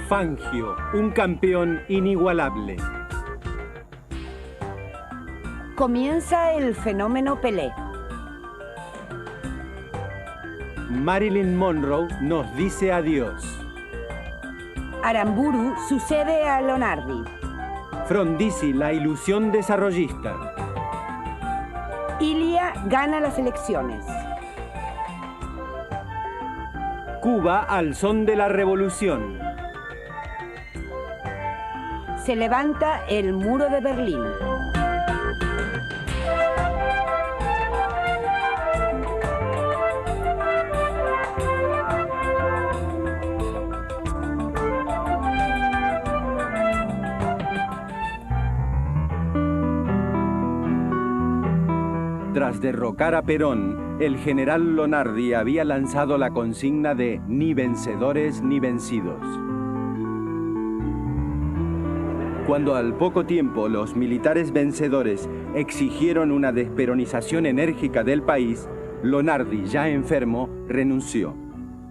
Fangio, un campeón inigualable. Comienza el fenómeno Pelé. Marilyn Monroe nos dice adiós. Aramburu sucede a Lonardi. Frondizi, la ilusión desarrollista. Ilia gana las elecciones. Cuba al son de la revolución. Se levanta el muro de Berlín. Tras derrocar a Perón, el general Lonardi había lanzado la consigna de ni vencedores ni vencidos. Cuando al poco tiempo los militares vencedores exigieron una desperonización enérgica del país, Lonardi, ya enfermo, renunció.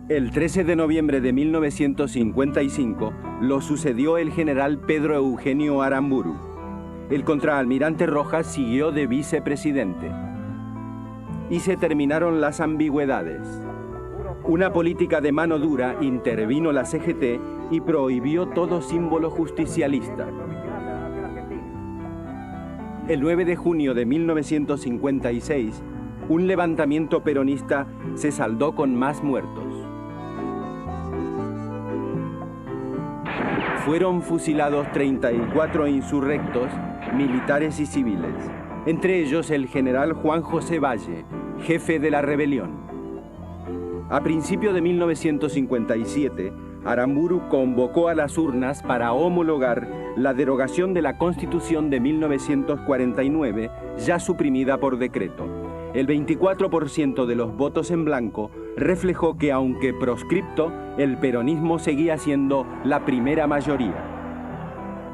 El 13 de noviembre de 1955 lo sucedió el general Pedro Eugenio Aramburu. El contraalmirante Rojas siguió de vicepresidente. Y se terminaron las ambigüedades. Una política de mano dura intervino la CGT y prohibió todo símbolo justicialista. El 9 de junio de 1956, un levantamiento peronista se saldó con más muertos. Fueron fusilados 34 insurrectos, militares y civiles, entre ellos el general Juan José Valle, jefe de la rebelión. A principios de 1957, Aramburu convocó a las urnas para homologar la derogación de la Constitución de 1949, ya suprimida por decreto. El 24% de los votos en blanco reflejó que, aunque proscripto, el peronismo seguía siendo la primera mayoría.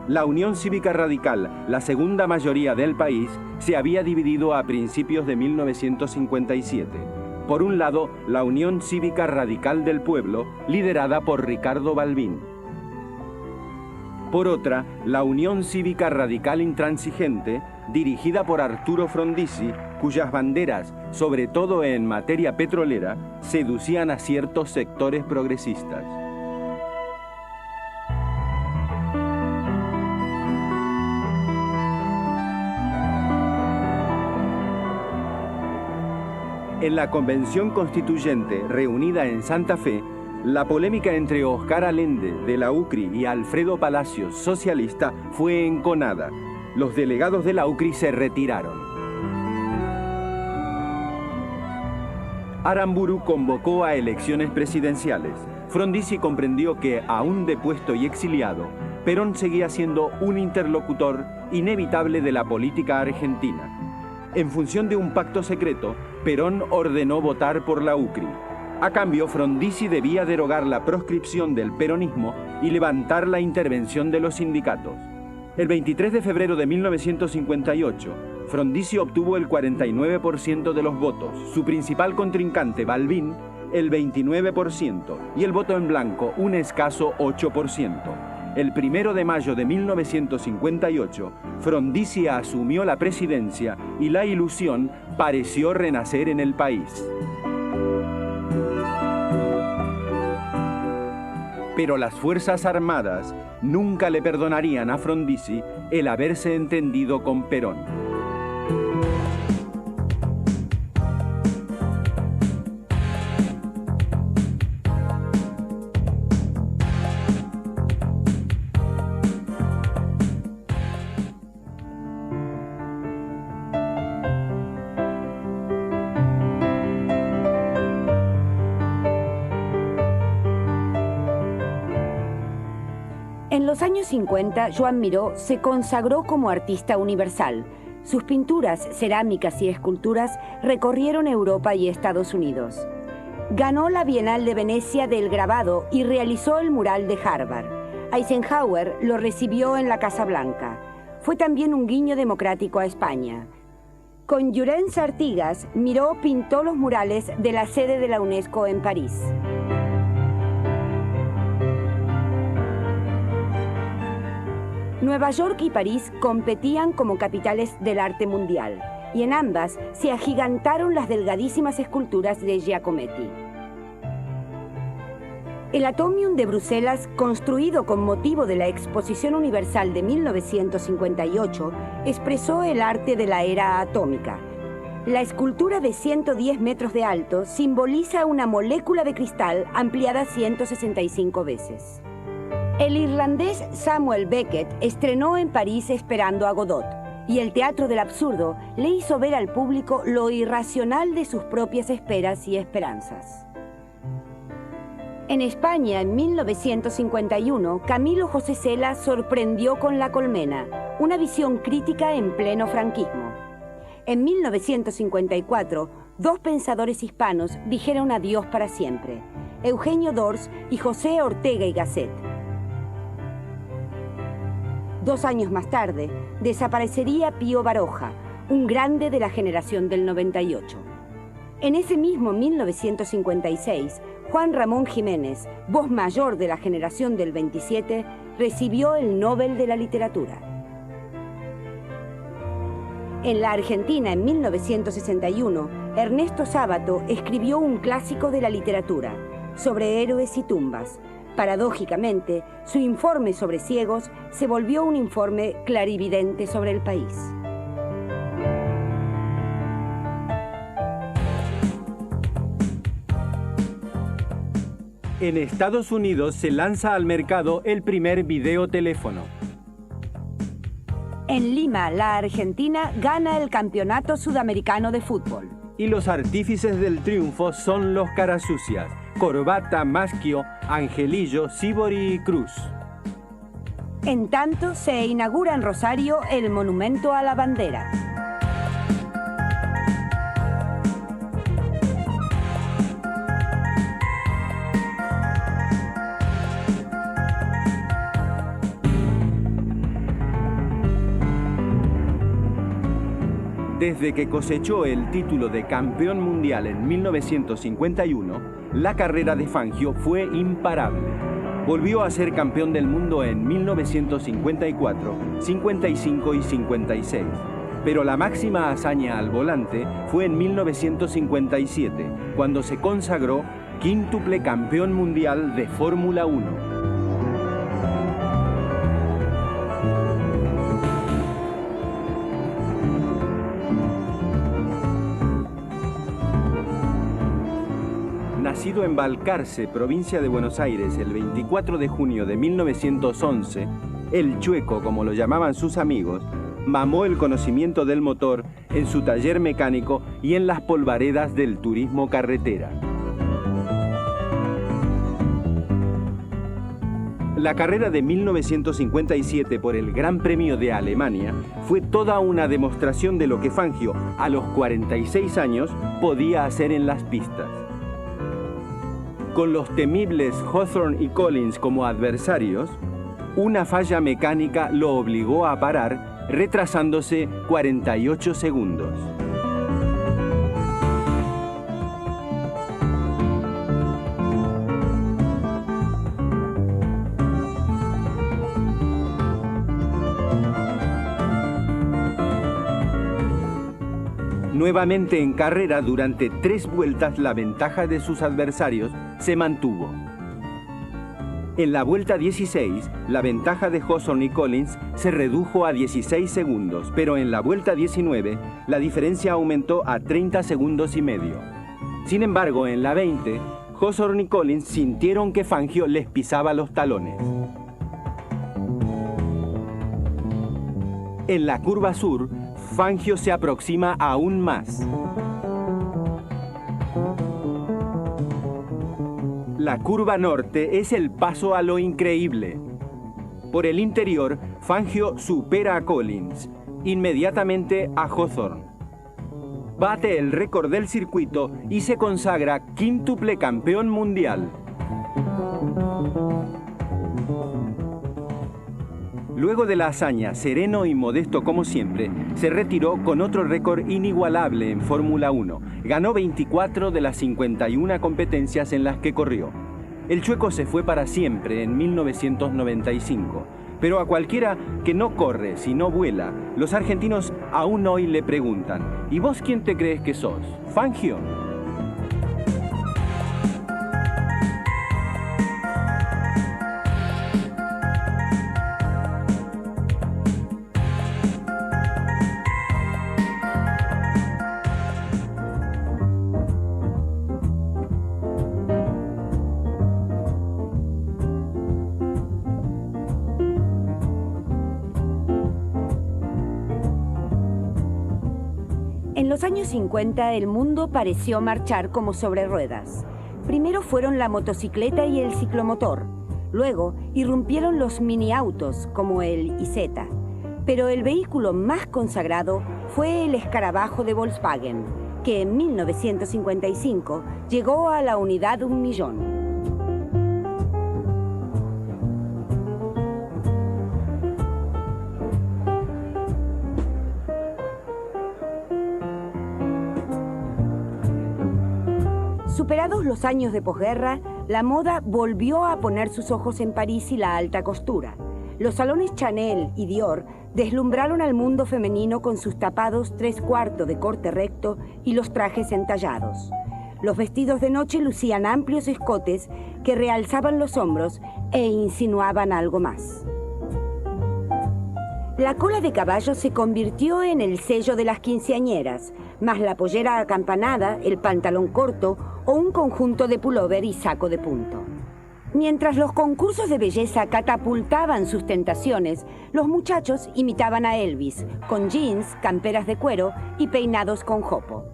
La Unión Cívica Radical, la segunda mayoría del país, se había dividido a principios de 1957. Por un lado, la Unión Cívica Radical del Pueblo, liderada por Ricardo Balbín. Por otra, la Unión Cívica Radical Intransigente, dirigida por Arturo Frondizi, cuyas banderas, sobre todo en materia petrolera, seducían a ciertos sectores progresistas. En la Convención Constituyente reunida en Santa Fe, la polémica entre Oscar Allende, de la UCRI, y Alfredo Palacios, socialista, fue enconada. Los delegados de la UCRI se retiraron. Aramburu convocó a elecciones presidenciales. Frondizi comprendió que, aún depuesto y exiliado, Perón seguía siendo un interlocutor inevitable de la política argentina. En función de un pacto secreto, Perón ordenó votar por la UCRI. A cambio, Frondizi debía derogar la proscripción del peronismo y levantar la intervención de los sindicatos. El 23 de febrero de 1958, Frondizi obtuvo el 49% de los votos, su principal contrincante, Balbín, el 29%, y el voto en blanco, un escaso 8%. El 1 de mayo de 1958, Frondizi asumió la presidencia y la ilusión pareció renacer en el país. Pero las Fuerzas Armadas nunca le perdonarían a Frondizi el haberse entendido con Perón. En los años 50, Joan Miró se consagró como artista universal. Sus pinturas, cerámicas y esculturas recorrieron Europa y Estados Unidos. Ganó la Bienal de Venecia del grabado y realizó el mural de Harvard. Eisenhower lo recibió en la Casa Blanca. Fue también un guiño democrático a España. Con Llorens Artigas, Miró pintó los murales de la sede de la UNESCO en París. Nueva York y París competían como capitales del arte mundial, y en ambas se agigantaron las delgadísimas esculturas de Giacometti. El Atomium de Bruselas, construido con motivo de la Exposición Universal de 1958, expresó el arte de la era atómica. La escultura de 110 metros de alto simboliza una molécula de cristal ampliada 165 veces. El irlandés Samuel Beckett estrenó en París Esperando a Godot, y el Teatro del Absurdo le hizo ver al público lo irracional de sus propias esperas y esperanzas. En España, en 1951, Camilo José Cela sorprendió con La Colmena, una visión crítica en pleno franquismo. En 1954, dos pensadores hispanos dijeron adiós para siempre, Eugenio Dors y José Ortega y Gasset. 2 años más tarde, desaparecería Pío Baroja, un grande de la generación del 98. En ese mismo 1956, Juan Ramón Jiménez, voz mayor de la generación del 27, recibió el Nobel de la Literatura. En la Argentina, en 1961, Ernesto Sábato escribió un clásico de la literatura, Sobre héroes y tumbas. Paradójicamente, su informe sobre ciegos se volvió un informe clarividente sobre el país. En Estados Unidos se lanza al mercado el primer videoteléfono. En Lima, la Argentina gana el Campeonato Sudamericano de Fútbol. Y los artífices del triunfo son los Carasucias: Corbata, Maschio, Angelillo, Sibori y Cruz. En tanto, se inaugura en Rosario el Monumento a la Bandera. Desde que cosechó el título de campeón mundial en 1951, la carrera de Fangio fue imparable. Volvió a ser campeón del mundo en 1954, 55 y 56. Pero la máxima hazaña al volante fue en 1957, cuando se consagró quíntuple campeón mundial de Fórmula 1. Nacido en Balcarce, provincia de Buenos Aires, el 24 de junio de 1911, el Chueco, como lo llamaban sus amigos, mamó el conocimiento del motor en su taller mecánico y en las polvaredas del turismo carretera. La carrera de 1957 por el Gran Premio de Alemania fue toda una demostración de lo que Fangio, a los 46 años, podía hacer en las pistas. Con los temibles Hawthorne y Collins como adversarios, una falla mecánica lo obligó a parar, retrasándose 48 segundos. Nuevamente en carrera, durante 3 vueltas, la ventaja de sus adversarios se mantuvo. En la vuelta 16, la ventaja de Hawthorne y Collins se redujo a 16 segundos, pero en la vuelta 19, la diferencia aumentó a 30 segundos y medio. Sin embargo, en la 20, Hawthorne y Collins sintieron que Fangio les pisaba los talones. En la curva sur, Fangio se aproxima aún más. La curva norte es el paso a lo increíble. Por el interior, Fangio supera a Collins, inmediatamente a Hawthorne. Bate el récord del circuito y se consagra quíntuple campeón mundial. Luego de la hazaña, sereno y modesto como siempre, se retiró con otro récord inigualable en Fórmula 1. Ganó 24 de las 51 competencias en las que corrió. El Chueco se fue para siempre en 1995, Pero a cualquiera que no corre, sino vuela, los argentinos aún hoy le preguntan: ¿y vos quién te crees que sos? ¿Fangio? En los años 50 el mundo pareció marchar como sobre ruedas. Primero fueron la motocicleta y el ciclomotor. Luego irrumpieron los miniautos como el Isetta. Pero el vehículo más consagrado fue el escarabajo de Volkswagen, que en 1955 llegó a la unidad 1.000.000. Superados los años de posguerra, la moda volvió a poner sus ojos en París y la alta costura. Los salones Chanel y Dior deslumbraron al mundo femenino con sus tapados 3/4 de corte recto y los trajes entallados. Los vestidos de noche lucían amplios escotes que realzaban los hombros e insinuaban algo más. La cola de caballo se convirtió en el sello de las quinceañeras, más la pollera acampanada, el pantalón corto o un conjunto de pullover y saco de punto. Mientras los concursos de belleza catapultaban sus tentaciones, los muchachos imitaban a Elvis, con jeans, camperas de cuero y peinados con jopo.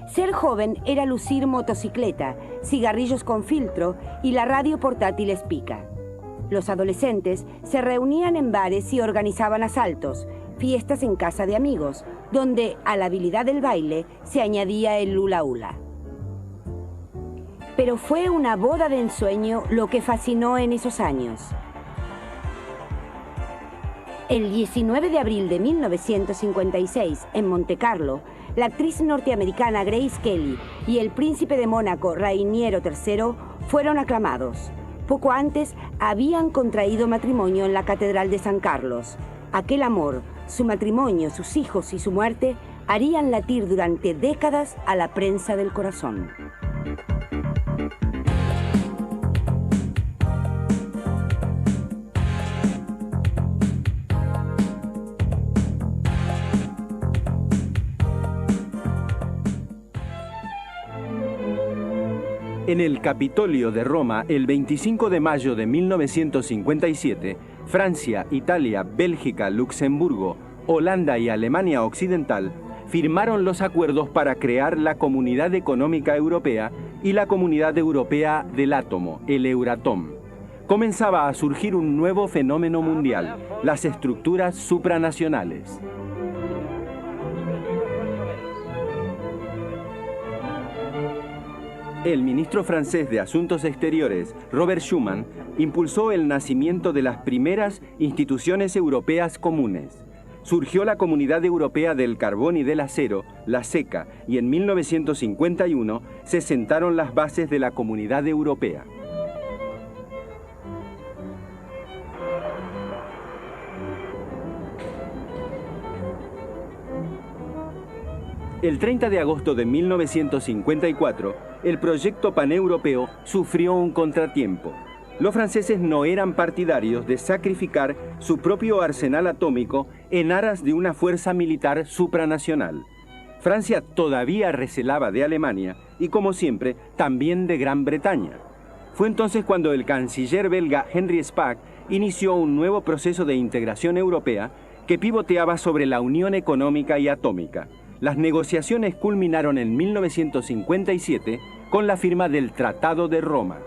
Ser joven era lucir motocicleta, cigarrillos con filtro y la radio portátil Spica. Los adolescentes se reunían en bares y organizaban asaltos, fiestas en casa de amigos, donde a la habilidad del baile se añadía el hula hula. Pero fue una boda de ensueño lo que fascinó en esos años. El 19 de abril de 1956, en Montecarlo, la actriz norteamericana Grace Kelly y el príncipe de Mónaco, Rainiero III, fueron aclamados. Poco antes habían contraído matrimonio en la Catedral de San Carlos. Aquel amor, su matrimonio, sus hijos y su muerte harían latir durante décadas a la prensa del corazón. En el Capitolio de Roma, el 25 de mayo de 1957, Francia, Italia, Bélgica, Luxemburgo, Holanda y Alemania Occidental firmaron los acuerdos para crear la Comunidad Económica Europea y la Comunidad Europea del Átomo, el Euratom. Comenzaba a surgir un nuevo fenómeno mundial, las estructuras supranacionales. El ministro francés de Asuntos Exteriores, Robert Schuman, impulsó el nacimiento de las primeras instituciones europeas comunes. Surgió la Comunidad Europea del Carbón y del Acero, la CECA, y en 1951 se sentaron las bases de la Comunidad Europea. El 30 de agosto de 1954, el proyecto paneuropeo sufrió un contratiempo. Los franceses no eran partidarios de sacrificar su propio arsenal atómico en aras de una fuerza militar supranacional. Francia todavía recelaba de Alemania y, como siempre, también de Gran Bretaña. Fue entonces cuando el canciller belga Henri Spaak inició un nuevo proceso de integración europea que pivoteaba sobre la unión económica y atómica. Las negociaciones culminaron en 1957 con la firma del Tratado de Roma.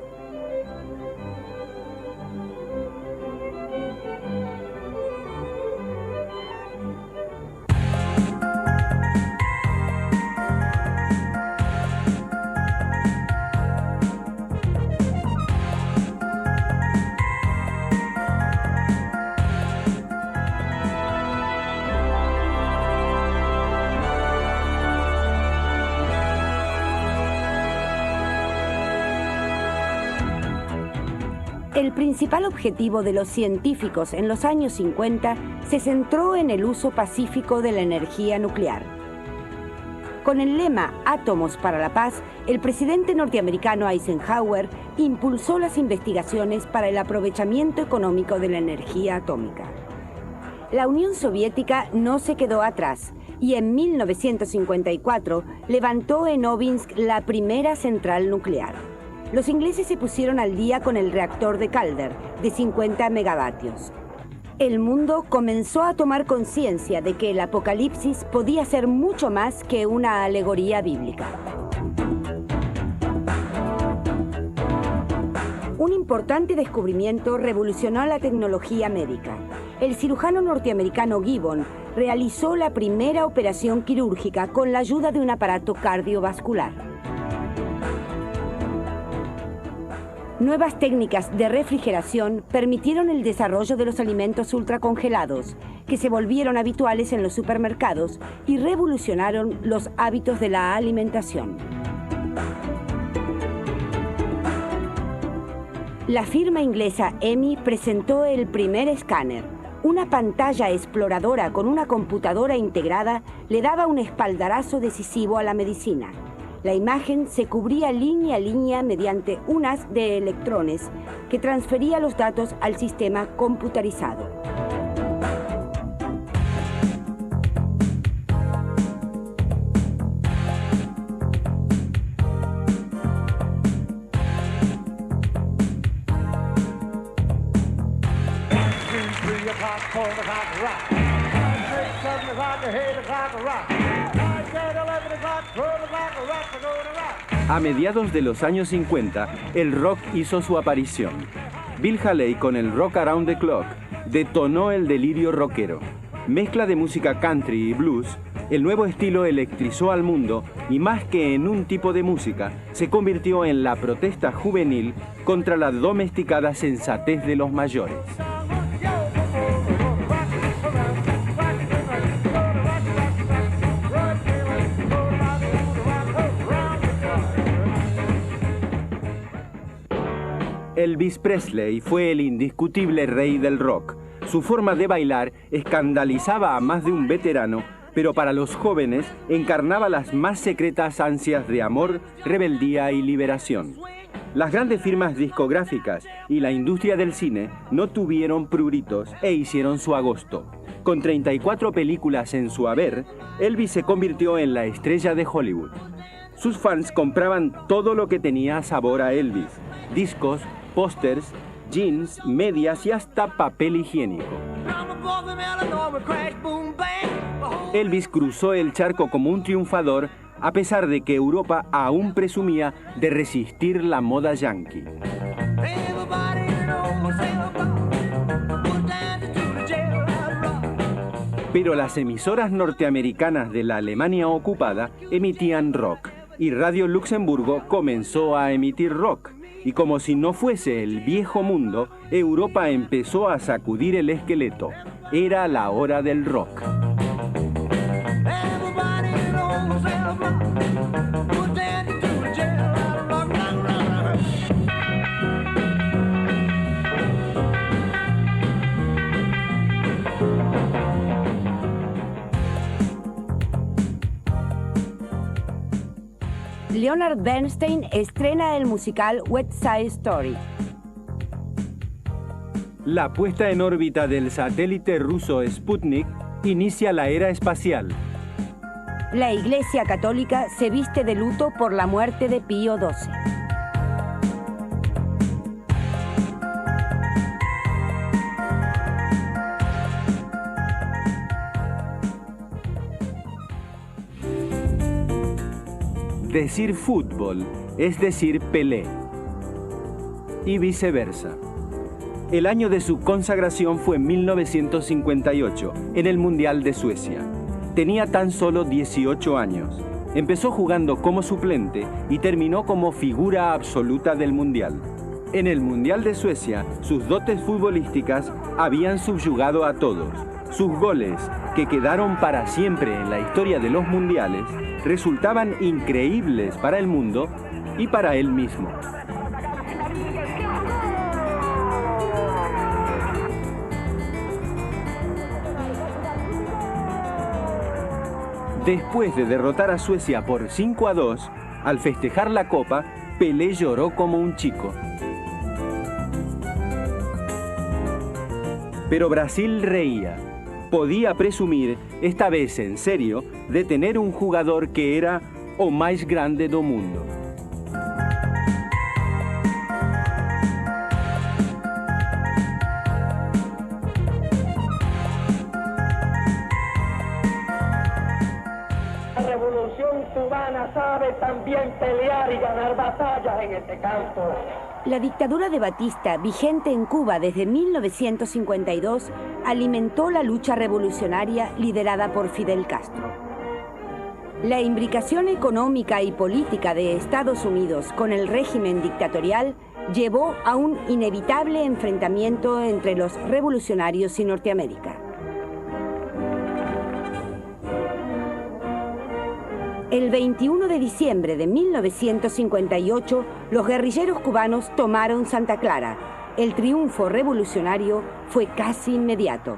El principal objetivo de los científicos en los años 50 se centró en el uso pacífico de la energía nuclear. Con el lema Átomos para la Paz, el presidente norteamericano Eisenhower impulsó las investigaciones para el aprovechamiento económico de la energía atómica. La Unión Soviética no se quedó atrás y en 1954 levantó en Novinsk la primera central nuclear. Los ingleses se pusieron al día con el reactor de Calder, de 50 megavatios. El mundo comenzó a tomar conciencia de que el apocalipsis podía ser mucho más que una alegoría bíblica. Un importante descubrimiento revolucionó la tecnología médica. El cirujano norteamericano Gibbon realizó la primera operación quirúrgica con la ayuda de un aparato cardiovascular. Nuevas técnicas de refrigeración permitieron el desarrollo de los alimentos ultracongelados, que se volvieron habituales en los supermercados y revolucionaron los hábitos de la alimentación. La firma inglesa EMI presentó el primer escáner. Una pantalla exploradora con una computadora integrada le daba un espaldarazo decisivo a la medicina. La imagen se cubría línea a línea mediante un haz de electrones que transfería los datos al sistema computarizado. A mediados de los años 50, el rock hizo su aparición. Bill Haley, con el Rock Around the Clock, detonó el delirio rockero. Mezcla de música country y blues, el nuevo estilo electrizó al mundo y más que en un tipo de música, se convirtió en la protesta juvenil contra la domesticada sensatez de los mayores. Elvis Presley fue el indiscutible rey del rock. Su forma de bailar escandalizaba a más de un veterano, pero para los jóvenes encarnaba las más secretas ansias de amor, rebeldía y liberación. Las grandes firmas discográficas y la industria del cine no tuvieron pruritos e hicieron su agosto. Con 34 películas en su haber, Elvis se convirtió en la estrella de Hollywood. Sus fans compraban todo lo que tenía sabor a Elvis: discos, pósters, jeans, medias y hasta papel higiénico. Elvis cruzó el charco como un triunfador, a pesar de que Europa aún presumía de resistir la moda yankee. Pero las emisoras norteamericanas de la Alemania ocupada emitían rock, y Radio Luxemburgo comenzó a emitir rock. Y como si no fuese el viejo mundo, Europa empezó a sacudir el esqueleto. Era la hora del rock. Leonard Bernstein estrena el musical West Side Story. La puesta en órbita del satélite ruso Sputnik inicia la era espacial. La Iglesia Católica se viste de luto por la muerte de Pío XII. Decir fútbol es decir Pelé. Y viceversa. El año de su consagración fue 1958, en el Mundial de Suecia. Tenía tan solo 18 años. Empezó jugando como suplente y terminó como figura absoluta del Mundial. En el Mundial de Suecia, sus dotes futbolísticas habían subyugado a todos. Sus goles, que quedaron para siempre en la historia de los mundiales, resultaban increíbles para el mundo y para él mismo. Después de derrotar a Suecia por 5-2, al festejar la Copa, Pelé lloró como un chico. Pero Brasil reía. Podía presumir, esta vez en serio, de tener un jugador que era o más grande do mundo. La revolución cubana sabe también pelear y ganar batallas en este campo. La dictadura de Batista, vigente en Cuba desde 1952, alimentó la lucha revolucionaria liderada por Fidel Castro. La imbricación económica y política de Estados Unidos con el régimen dictatorial llevó a un inevitable enfrentamiento entre los revolucionarios y Norteamérica. El 21 de diciembre de 1958, los guerrilleros cubanos tomaron Santa Clara. El triunfo revolucionario fue casi inmediato.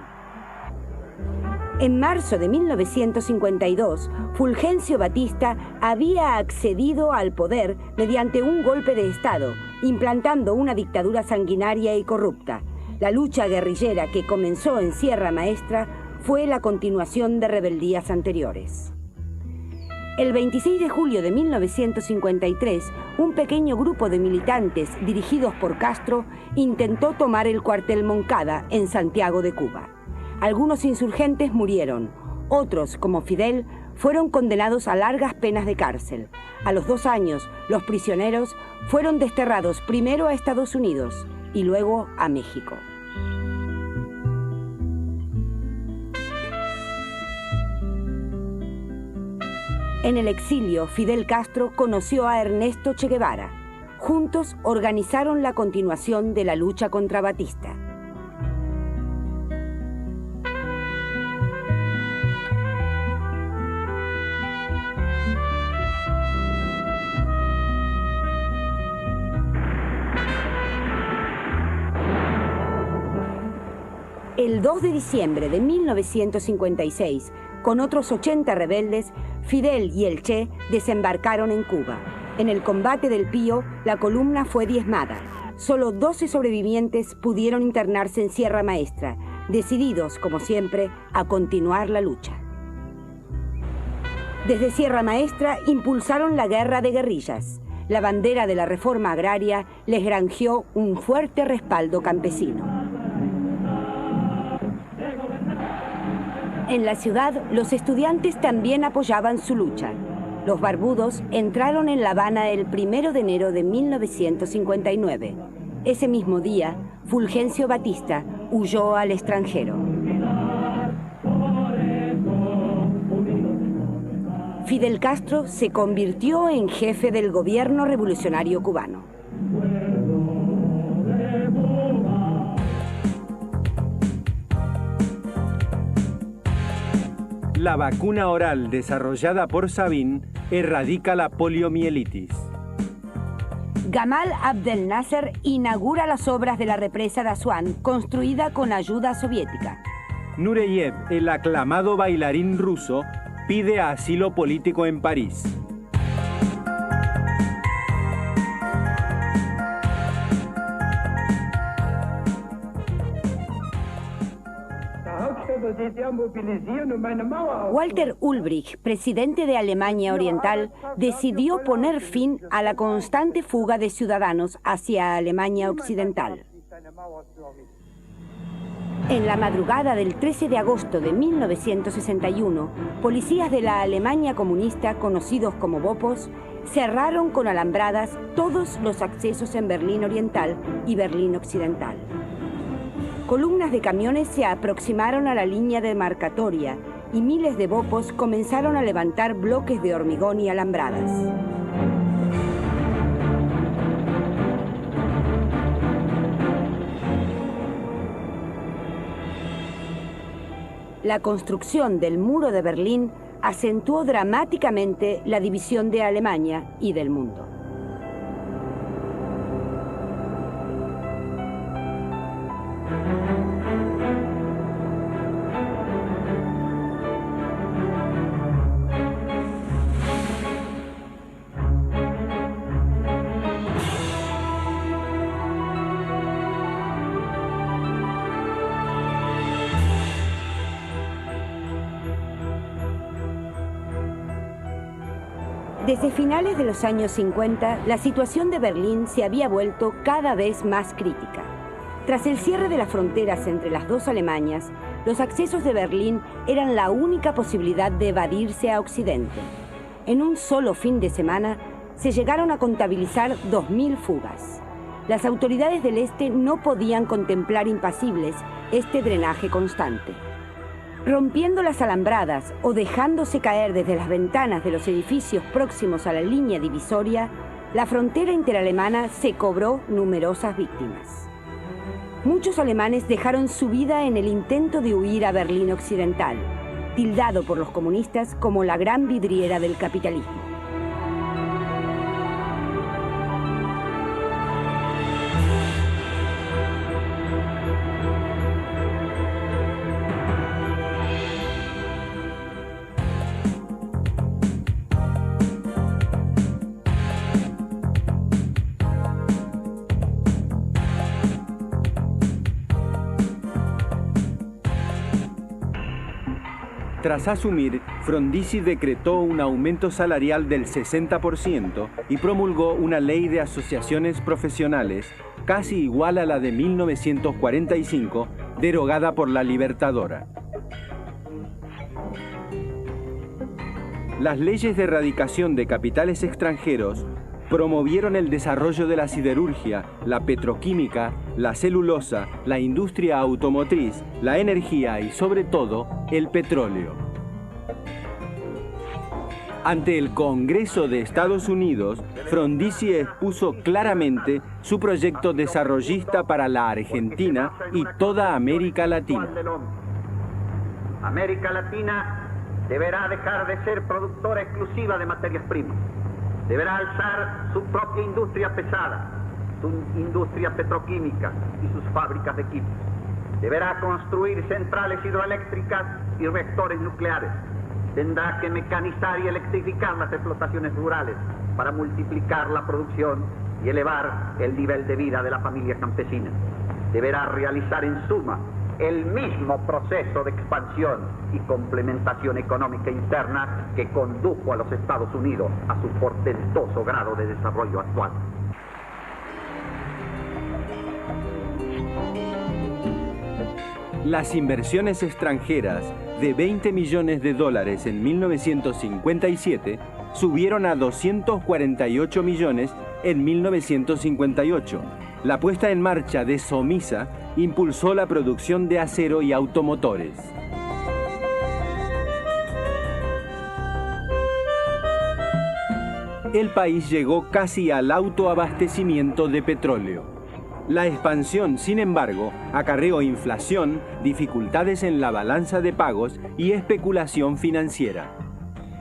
En marzo de 1952, Fulgencio Batista había accedido al poder mediante un golpe de Estado, implantando una dictadura sanguinaria y corrupta. La lucha guerrillera que comenzó en Sierra Maestra fue la continuación de rebeldías anteriores. El 26 de julio de 1953, un pequeño grupo de militantes dirigidos por Castro intentó tomar el cuartel Moncada en Santiago de Cuba. Algunos insurgentes murieron, otros, como Fidel, fueron condenados a largas penas de cárcel. A los 2 años, los prisioneros fueron desterrados primero a Estados Unidos y luego a México. En el exilio, Fidel Castro conoció a Ernesto Che Guevara. Juntos organizaron la continuación de la lucha contra Batista. El 2 de diciembre de 1956, con otros 80 rebeldes, Fidel y el Che desembarcaron en Cuba. En el combate del Pío, la columna fue diezmada. Solo 12 sobrevivientes pudieron internarse en Sierra Maestra, decididos, como siempre, a continuar la lucha. Desde Sierra Maestra impulsaron la guerra de guerrillas. La bandera de la reforma agraria les granjeó un fuerte respaldo campesino. En la ciudad, los estudiantes también apoyaban su lucha. Los barbudos entraron en La Habana el 1 de enero de 1959. Ese mismo día, Fulgencio Batista huyó al extranjero. Fidel Castro se convirtió en jefe del gobierno revolucionario cubano. La vacuna oral desarrollada por Sabin erradica la poliomielitis. Gamal Abdel Nasser inaugura las obras de la represa de Asuán, construida con ayuda soviética. Nureyev, el aclamado bailarín ruso, pide asilo político en París. Walter Ulbricht, presidente de Alemania Oriental, decidió poner fin a la constante fuga de ciudadanos hacia Alemania Occidental. En la madrugada del 13 de agosto de 1961, policías de la Alemania comunista, conocidos como Bopos, cerraron con alambradas todos los accesos en Berlín Oriental y Berlín Occidental. Columnas de camiones se aproximaron a la línea demarcatoria y miles de Bopos comenzaron a levantar bloques de hormigón y alambradas. La construcción del muro de Berlín acentuó dramáticamente la división de Alemania y del mundo. Desde finales de los años 50, la situación de Berlín se había vuelto cada vez más crítica. Tras el cierre de las fronteras entre las dos Alemanias, los accesos de Berlín eran la única posibilidad de evadirse a Occidente. En un solo fin de semana, se llegaron a contabilizar 2000 fugas. Las autoridades del este no podían contemplar impasibles este drenaje constante. Rompiendo las alambradas o dejándose caer desde las ventanas de los edificios próximos a la línea divisoria, la frontera interalemana se cobró numerosas víctimas. Muchos alemanes dejaron su vida en el intento de huir a Berlín Occidental, tildado por los comunistas como la gran vidriera del capitalismo. Tras asumir, Frondizi decretó un aumento salarial del 60% y promulgó una ley de asociaciones profesionales casi igual a la de 1945, derogada por la Libertadora. Las leyes de erradicación de capitales extranjeros promovieron el desarrollo de la siderurgia, la petroquímica, la celulosa, la industria automotriz, la energía y, sobre todo, el petróleo. Ante el Congreso de Estados Unidos, Frondizi expuso claramente su proyecto desarrollista para la Argentina y toda América Latina. América Latina deberá dejar de ser productora exclusiva de materias primas. Deberá alzar su propia industria pesada, su industria petroquímica y sus fábricas de equipos. Deberá construir centrales hidroeléctricas y reactores nucleares. Tendrá que mecanizar y electrificar las explotaciones rurales para multiplicar la producción y elevar el nivel de vida de la familia campesina. Deberá realizar en suma el mismo proceso de expansión y complementación económica interna que condujo a los Estados Unidos a su portentoso grado de desarrollo actual. Las inversiones extranjeras de $20 millones en 1957 subieron a 248 millones en 1958. La puesta en marcha de Somisa impulsó la producción de acero y automotores. El país llegó casi al autoabastecimiento de petróleo. La expansión, sin embargo, acarreó inflación, dificultades en la balanza de pagos y especulación financiera.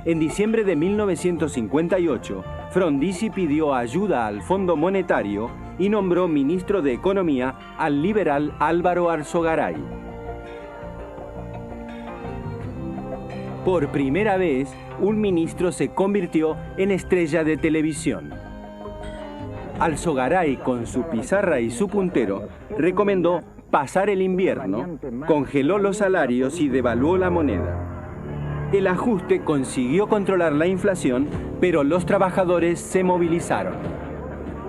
En diciembre de 1958, Frondizi pidió ayuda al Fondo Monetario y nombró ministro de Economía al liberal Álvaro Alzogaray. Por primera vez, un ministro se convirtió en estrella de televisión. Alzogaray, con su pizarra y su puntero, recomendó pasar el invierno, congeló los salarios y devaluó la moneda. El ajuste consiguió controlar la inflación, pero los trabajadores se movilizaron.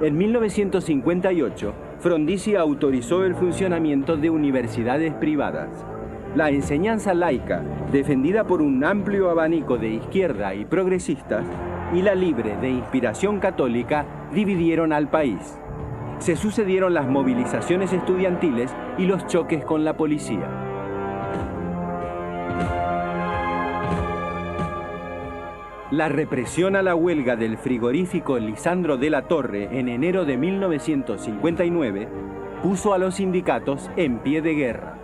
En 1958, Frondizi autorizó el funcionamiento de universidades privadas. La enseñanza laica, defendida por un amplio abanico de izquierda y progresistas, y la libre, de inspiración católica, dividieron al país. Se sucedieron las movilizaciones estudiantiles y los choques con la policía. La represión a la huelga del frigorífico Lisandro de la Torre en enero de 1959 puso a los sindicatos en pie de guerra.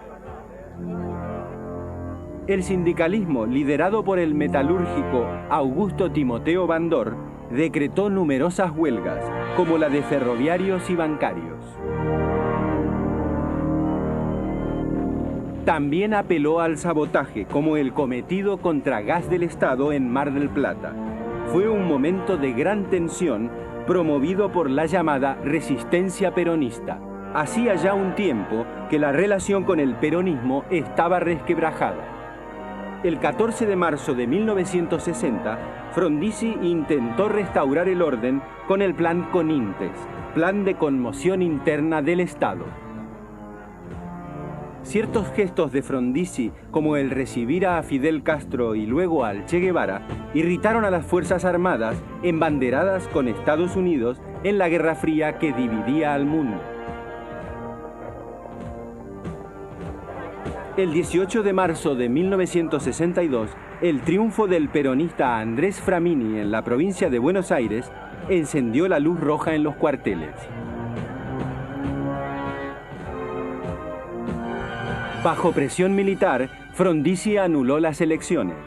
El sindicalismo, liderado por el metalúrgico Augusto Timoteo Bandor, decretó numerosas huelgas, como la de ferroviarios y bancarios. También apeló al sabotaje, como el cometido contra Gas del Estado en Mar del Plata. Fue un momento de gran tensión promovido por la llamada resistencia peronista. Hacía ya un tiempo que la relación con el peronismo estaba resquebrajada. El 14 de marzo de 1960, Frondizi intentó restaurar el orden con el Plan Conintes, Plan de Conmoción Interna del Estado. Ciertos gestos de Frondizi, como el recibir a Fidel Castro y luego al Che Guevara, irritaron a las Fuerzas Armadas embanderadas con Estados Unidos en la Guerra Fría que dividía al mundo. El 18 de marzo de 1962, el triunfo del peronista Andrés Framini en la provincia de Buenos Aires encendió la luz roja en los cuarteles. Bajo presión militar, Frondizi anuló las elecciones.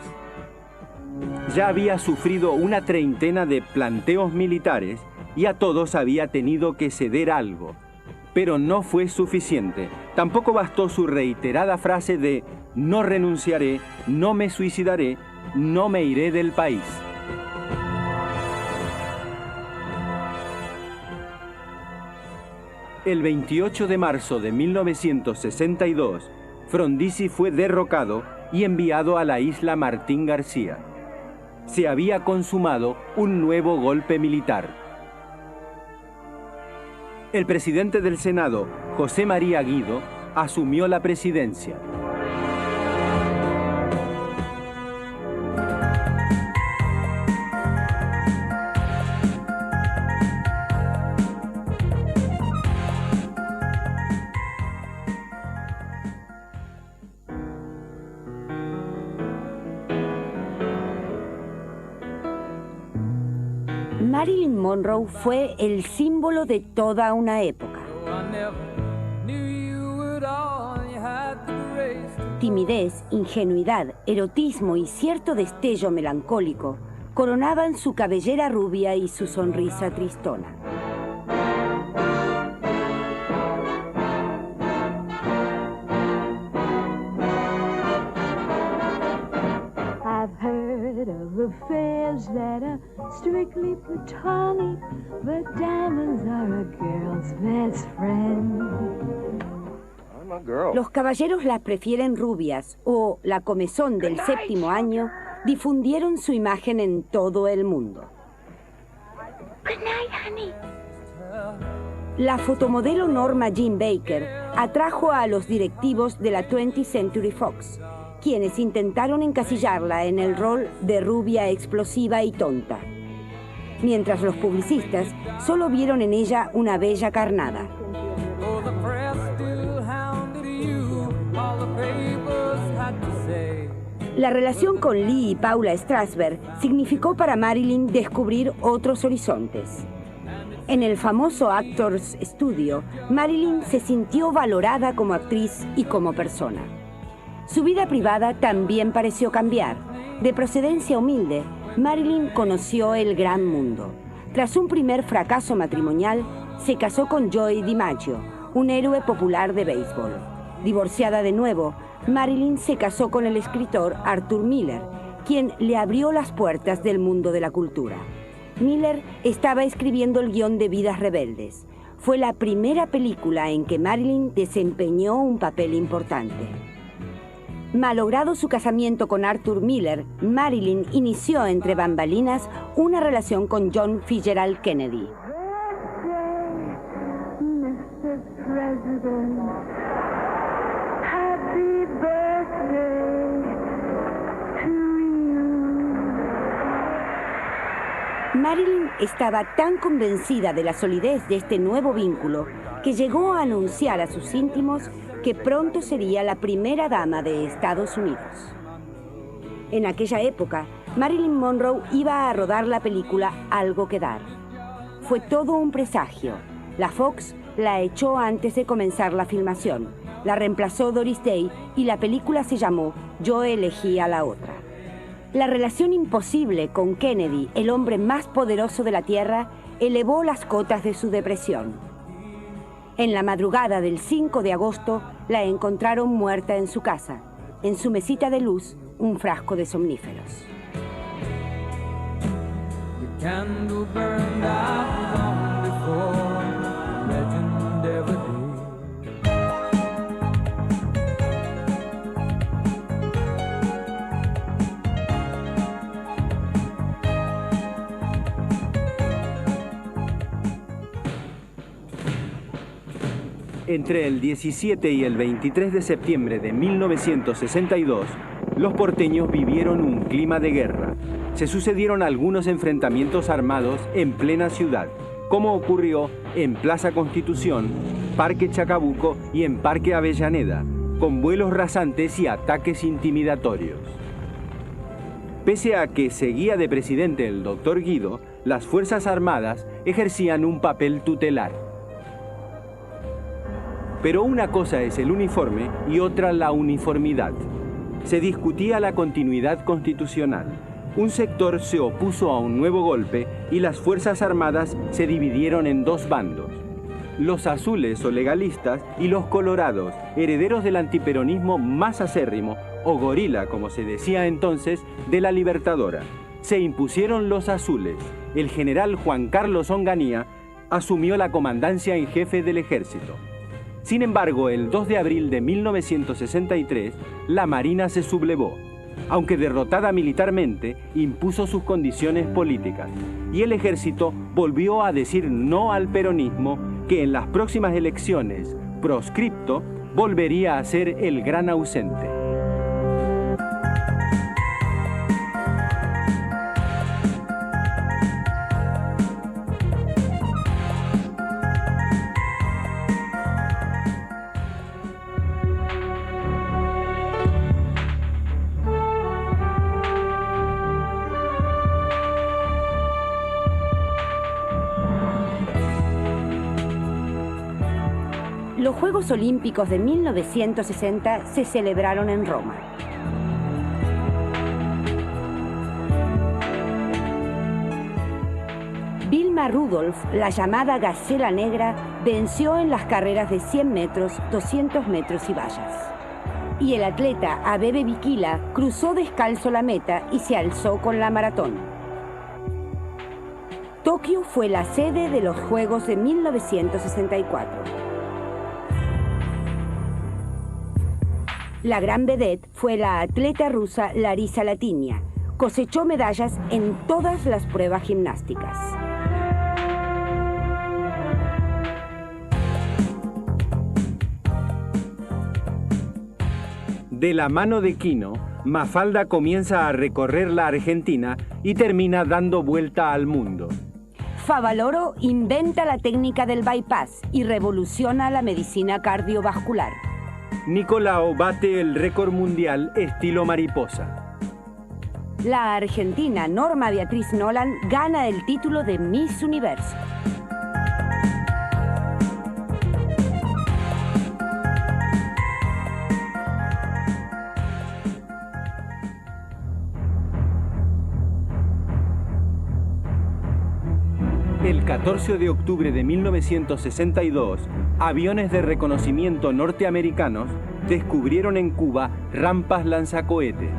Ya había sufrido una treintena de planteos militares y a todos había tenido que ceder algo. Pero no fue suficiente. Tampoco bastó su reiterada frase de "no renunciaré, no me suicidaré, no me iré del país". El 28 de marzo de 1962, Frondizi fue derrocado y enviado a la isla Martín García. Se había consumado un nuevo golpe militar. El presidente del Senado, José María Guido, asumió la presidencia. Marilyn Monroe fue el símbolo de toda una época. Timidez, ingenuidad, erotismo y cierto destello melancólico coronaban su cabellera rubia y su sonrisa tristona. Affairs that are strictly platonic, but diamonds are a girl's best friend. Los caballeros las prefieren rubias o la comezón del séptimo año difundieron su imagen en todo el mundo. Good night, honey. La fotomodelo Norma Jean Baker atrajo a los directivos de la 20th Century Fox, quienes intentaron encasillarla en el rol de rubia explosiva y tonta, mientras los publicistas solo vieron en ella una bella carnada. La relación con Lee y Paula Strasberg significó para Marilyn descubrir otros horizontes. En el famoso Actors Studio, Marilyn se sintió valorada como actriz y como persona. Su vida privada también pareció cambiar. De procedencia humilde, Marilyn conoció el gran mundo. Tras un primer fracaso matrimonial, se casó con Joey DiMaggio, un héroe popular de béisbol. Divorciada de nuevo, Marilyn se casó con el escritor Arthur Miller, quien le abrió las puertas del mundo de la cultura. Miller estaba escribiendo el guión de Vidas Rebeldes. Fue la primera película en que Marilyn desempeñó un papel importante. Malogrado su casamiento con Arthur Miller, Marilyn inició entre bambalinas una relación con John Fitzgerald Kennedy. Mr. President, happy birthday to you. Marilyn estaba tan convencida de la solidez de este nuevo vínculo que llegó a anunciar a sus íntimos que pronto sería la primera dama de Estados Unidos. En aquella época, Marilyn Monroe iba a rodar la película Algo que dar. Fue todo un presagio. La Fox la echó antes de comenzar la filmación. La reemplazó Doris Day y la película se llamó Yo elegí a la otra. La relación imposible con Kennedy, el hombre más poderoso de la Tierra, elevó las cotas de su depresión. En la madrugada del 5 de agosto, la encontraron muerta en su casa. En su mesita de luz, un frasco de somníferos. Entre el 17 y el 23 de septiembre de 1962, los porteños vivieron un clima de guerra. Se sucedieron algunos enfrentamientos armados en plena ciudad, como ocurrió en Plaza Constitución, Parque Chacabuco y en Parque Avellaneda, con vuelos rasantes y ataques intimidatorios. Pese a que seguía de presidente el doctor Guido, las Fuerzas Armadas ejercían un papel tutelar. Pero una cosa es el uniforme y otra la uniformidad. Se discutía la continuidad constitucional. Un sector se opuso a un nuevo golpe y las Fuerzas Armadas se dividieron en dos bandos. Los azules o legalistas y los colorados, herederos del antiperonismo más acérrimo, o gorila, como se decía entonces, de la Libertadora. Se impusieron los azules. El general Juan Carlos Onganía asumió la comandancia en jefe del ejército. Sin embargo, el 2 de abril de 1963, la Marina se sublevó. Aunque derrotada militarmente, impuso sus condiciones políticas. Y el ejército volvió a decir no al peronismo, que en las próximas elecciones, proscripto, volvería a ser el gran ausente. Los Juegos Olímpicos de 1960 se celebraron en Roma. Vilma Rudolph, la llamada Gacela Negra, venció en las carreras de 100 metros, 200 metros y vallas. Y el atleta Abebe Bikila cruzó descalzo la meta y se alzó con la maratón. Tokio fue la sede de los Juegos de 1964. La gran vedette fue la atleta rusa Larisa Latinia. Cosechó medallas en todas las pruebas gimnásticas. De la mano de Quino, Mafalda comienza a recorrer la Argentina y termina dando vuelta al mundo. Favaloro inventa la técnica del bypass y revoluciona la medicina cardiovascular. Nicolao bate el récord mundial estilo mariposa. La argentina Norma Beatriz Nolan gana el título de Miss Universo. El 14 de octubre de 1962, aviones de reconocimiento norteamericanos descubrieron en Cuba rampas lanzacohetes.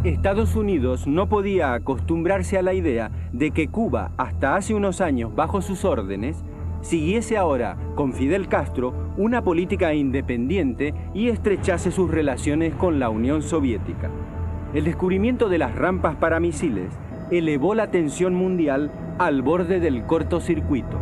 Estados Unidos no podía acostumbrarse a la idea de que Cuba, hasta hace unos años bajo sus órdenes, siguiese ahora con Fidel Castro una política independiente y estrechase sus relaciones con la Unión Soviética. El descubrimiento de las rampas para misiles elevó la tensión mundial al borde del cortocircuito.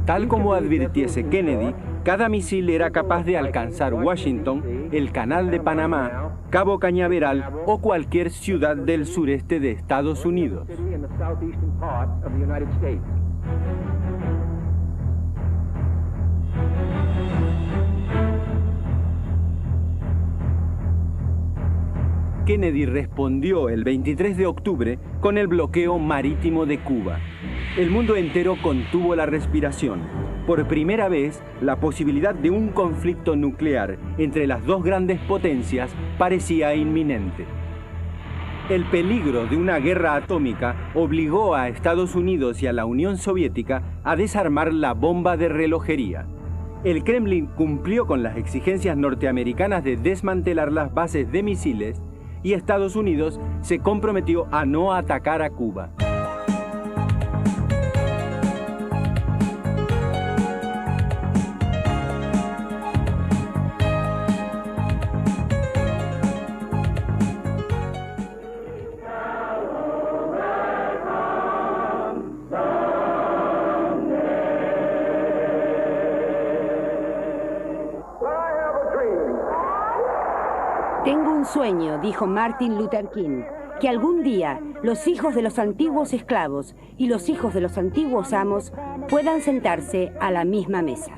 Tal como advirtiese Kennedy, cada misil era capaz de alcanzar Washington, el Canal de Panamá, Cabo Cañaveral o cualquier ciudad del sureste de Estados Unidos. Kennedy respondió el 23 de octubre con el bloqueo marítimo de Cuba. El mundo entero contuvo la respiración. Por primera vez, la posibilidad de un conflicto nuclear entre las dos grandes potencias parecía inminente. El peligro de una guerra atómica obligó a Estados Unidos y a la Unión Soviética a desarmar la bomba de relojería. El Kremlin cumplió con las exigencias norteamericanas de desmantelar las bases de misiles y Estados Unidos se comprometió a no atacar a Cuba. un sueño, dijo Martin Luther King, que algún día los hijos de los antiguos esclavos y los hijos de los antiguos amos puedan sentarse a la misma mesa.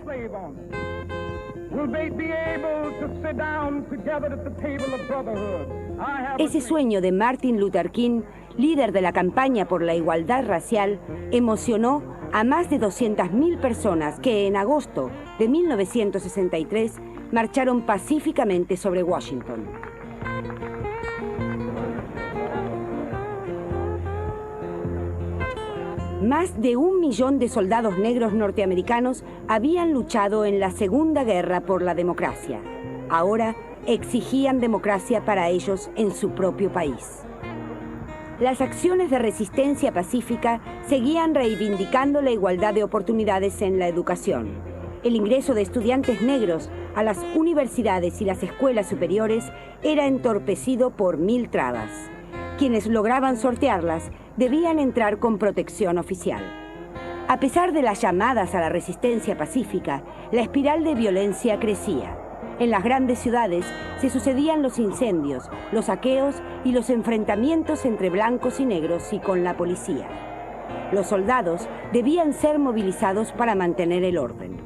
Ese sueño de Martin Luther King, líder de la campaña por la igualdad racial, emocionó a más de 200.000 personas que en agosto de 1963 marcharon pacíficamente sobre Washington. Más de 1 millón de soldados negros norteamericanos habían luchado en la Segunda Guerra por la democracia. Ahora exigían democracia para ellos en su propio país. Las acciones de resistencia pacífica seguían reivindicando la igualdad de oportunidades en la educación. El ingreso de estudiantes negros a las universidades y las escuelas superiores era entorpecido por 1000 trabas. Quienes lograban sortearlas debían entrar con protección oficial. A pesar de las llamadas a la resistencia pacífica, la espiral de violencia crecía. En las grandes ciudades se sucedían los incendios, los saqueos y los enfrentamientos entre blancos y negros y con la policía. Los soldados debían ser movilizados para mantener el orden.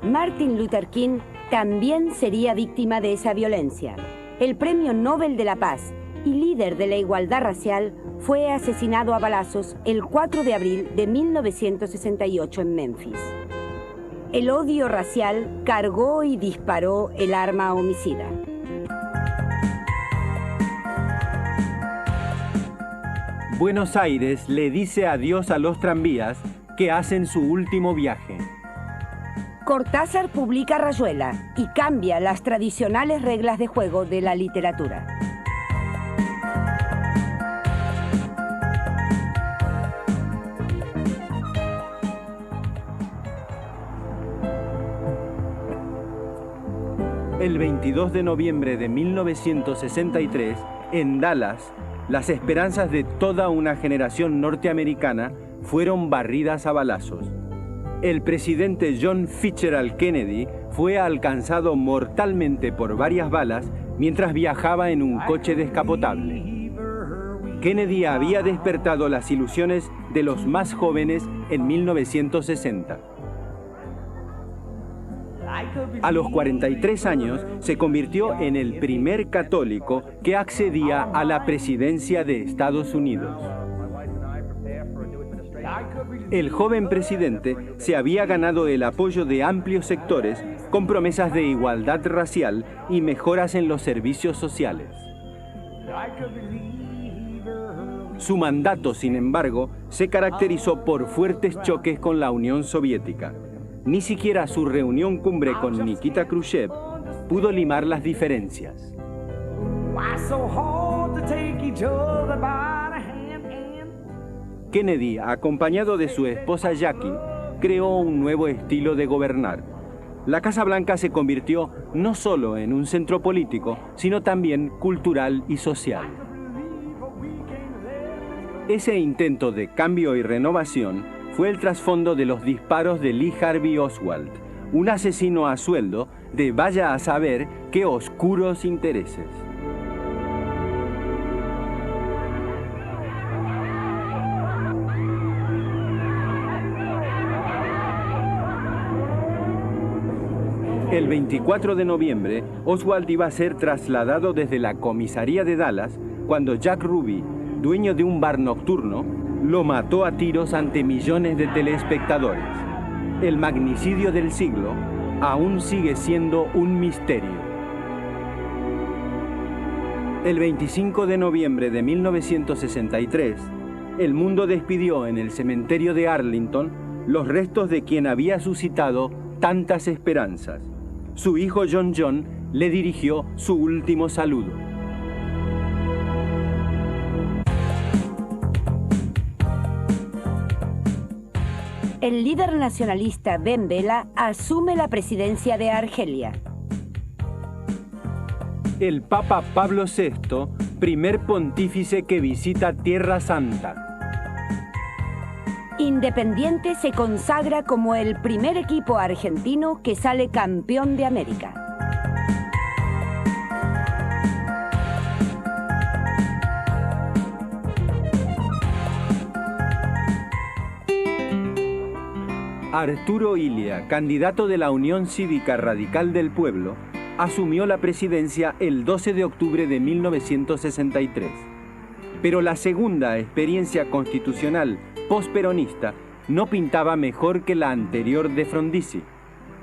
Martin Luther King también sería víctima de esa violencia. El Premio Nobel de la Paz y líder de la igualdad racial fue asesinado a balazos el 4 de abril de 1968 en Memphis. El odio racial cargó y disparó el arma homicida. Buenos Aires le dice adiós a los tranvías que hacen su último viaje. Cortázar publica Rayuela y cambia las tradicionales reglas de juego de la literatura. El 22 de noviembre de 1963, en Dallas, las esperanzas de toda una generación norteamericana fueron barridas a balazos. El presidente John Fitzgerald Kennedy fue alcanzado mortalmente por varias balas mientras viajaba en un coche descapotable. Kennedy había despertado las ilusiones de los más jóvenes en 1960. A los 43 años se convirtió en el primer católico que accedía a la presidencia de Estados Unidos. El joven presidente se había ganado el apoyo de amplios sectores con promesas de igualdad racial y mejoras en los servicios sociales. Su mandato, sin embargo, se caracterizó por fuertes choques con la Unión Soviética. Ni siquiera su reunión cumbre con Nikita Khrushchev pudo limar las diferencias. Kennedy, acompañado de su esposa Jackie, creó un nuevo estilo de gobernar. La Casa Blanca se convirtió no solo en un centro político, sino también cultural y social. Ese intento de cambio y renovación fue el trasfondo de los disparos de Lee Harvey Oswald, un asesino a sueldo de vaya a saber qué oscuros intereses. El 24 de noviembre, Oswald iba a ser trasladado desde la comisaría de Dallas cuando Jack Ruby, dueño de un bar nocturno, lo mató a tiros ante millones de telespectadores. El magnicidio del siglo aún sigue siendo un misterio. El 25 de noviembre de 1963, el mundo despidió en el cementerio de Arlington los restos de quien había suscitado tantas esperanzas. Su hijo John le dirigió su último saludo. El líder nacionalista Ben Bella asume la presidencia de Argelia. El Papa Pablo VI, primer pontífice que visita Tierra Santa. Independiente se consagra como el primer equipo argentino que sale campeón de América. Arturo Illia, candidato de la Unión Cívica Radical del Pueblo, asumió la presidencia el 12 de octubre de 1963. Pero la segunda experiencia constitucional posperonista no pintaba mejor que la anterior de Frondizi.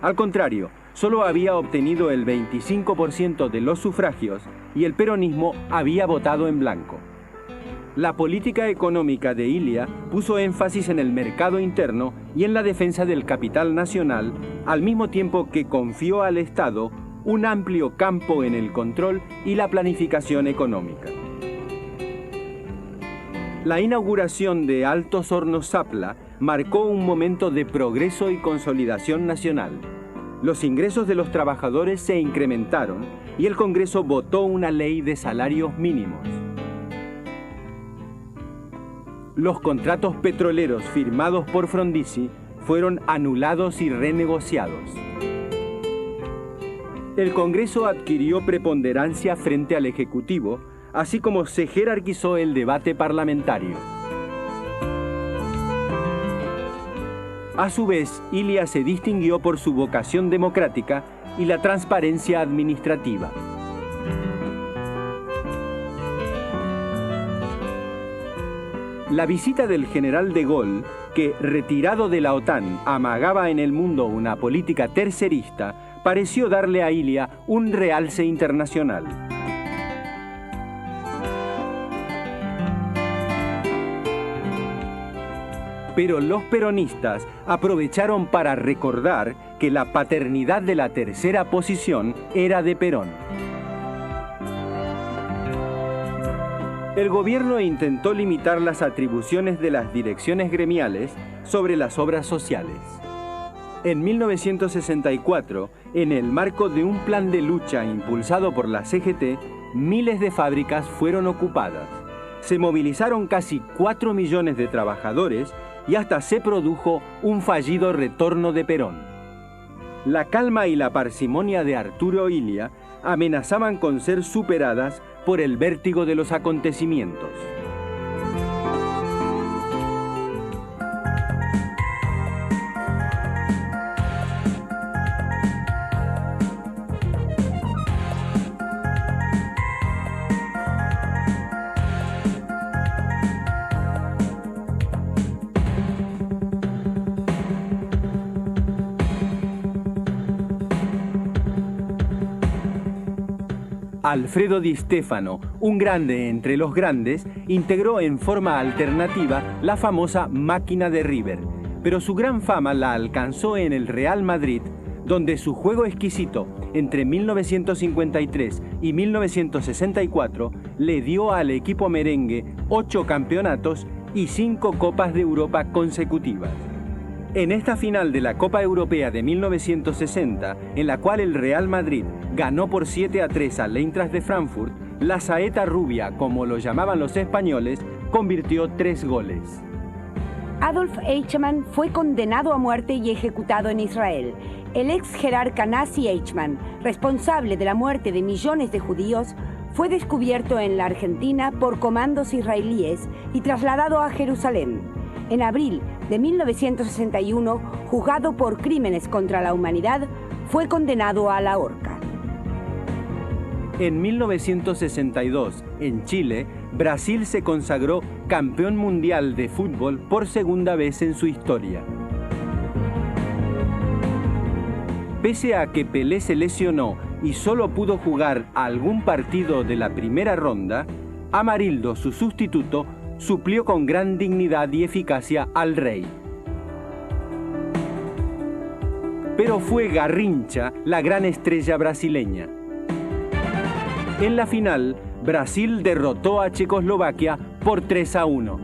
Al contrario, solo había obtenido el 25% de los sufragios y el peronismo había votado en blanco. La política económica de Illia puso énfasis en el mercado interno y en la defensa del capital nacional, al mismo tiempo que confió al Estado un amplio campo en el control y la planificación económica. La inauguración de Altos Hornos Zapla marcó un momento de progreso y consolidación nacional. Los ingresos de los trabajadores se incrementaron y el Congreso votó una ley de salarios mínimos. Los contratos petroleros firmados por Frondizi fueron anulados y renegociados. El Congreso adquirió preponderancia frente al Ejecutivo, así como se jerarquizó el debate parlamentario. A su vez, Illia se distinguió por su vocación democrática y la transparencia administrativa. La visita del general de Gaulle, que, retirado de la OTAN, amagaba en el mundo una política tercerista, pareció darle a Illia un realce internacional. Pero los peronistas aprovecharon para recordar que la paternidad de la tercera posición era de Perón. El gobierno intentó limitar las atribuciones de las direcciones gremiales sobre las obras sociales. En 1964, en el marco de un plan de lucha impulsado por la CGT, miles de fábricas fueron ocupadas. Se movilizaron casi 4 millones de trabajadores y hasta se produjo un fallido retorno de Perón. La calma y la parsimonia de Arturo Illia amenazaban con ser superadas por el vértigo de los acontecimientos. Alfredo Di Stefano, un grande entre los grandes, integró en forma alternativa la famosa máquina de River, pero su gran fama la alcanzó en el Real Madrid, donde su juego exquisito entre 1953 y 1964 le dio al equipo merengue 8 campeonatos y 5 Copas de Europa consecutivas. En esta final de la Copa Europea de 1960, en la cual el Real Madrid ganó por 7-3 al Eintracht de Frankfurt, la saeta rubia, como lo llamaban los españoles, convirtió 3 goles. Adolf Eichmann fue condenado a muerte y ejecutado en Israel. El ex jerarca nazi Eichmann, responsable de la muerte de millones de judíos, fue descubierto en la Argentina por comandos israelíes y trasladado a Jerusalén. En abril de 1961, juzgado por crímenes contra la humanidad, fue condenado a la horca. En 1962, en Chile, Brasil se consagró campeón mundial de fútbol por segunda vez en su historia. Pese a que Pelé se lesionó y solo pudo jugar algún partido de la primera ronda, Amarildo, su sustituto, suplió con gran dignidad y eficacia al rey. Pero fue Garrincha la gran estrella brasileña. En la final, Brasil derrotó a Checoslovaquia por 3-1.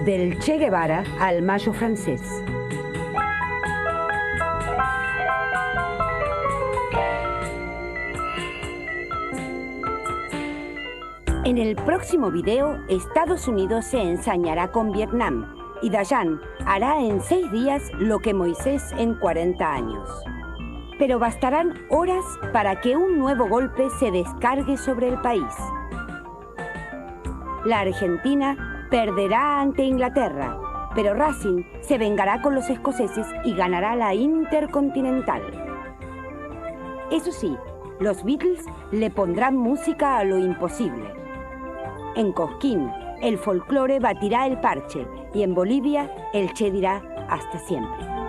Del Che Guevara al Mayo francés. En el próximo video, Estados Unidos se ensañará con Vietnam y Dayan hará en 6 días lo que Moisés en 40 años. pero bastarán horas para que un nuevo golpe se descargue sobre el país. La Argentina perderá ante Inglaterra, pero Racing se vengará con los escoceses y ganará la Intercontinental. Eso sí, los Beatles le pondrán música a lo imposible. En Cosquín, el folclore batirá el parche y en Bolivia, el Che dirá hasta siempre.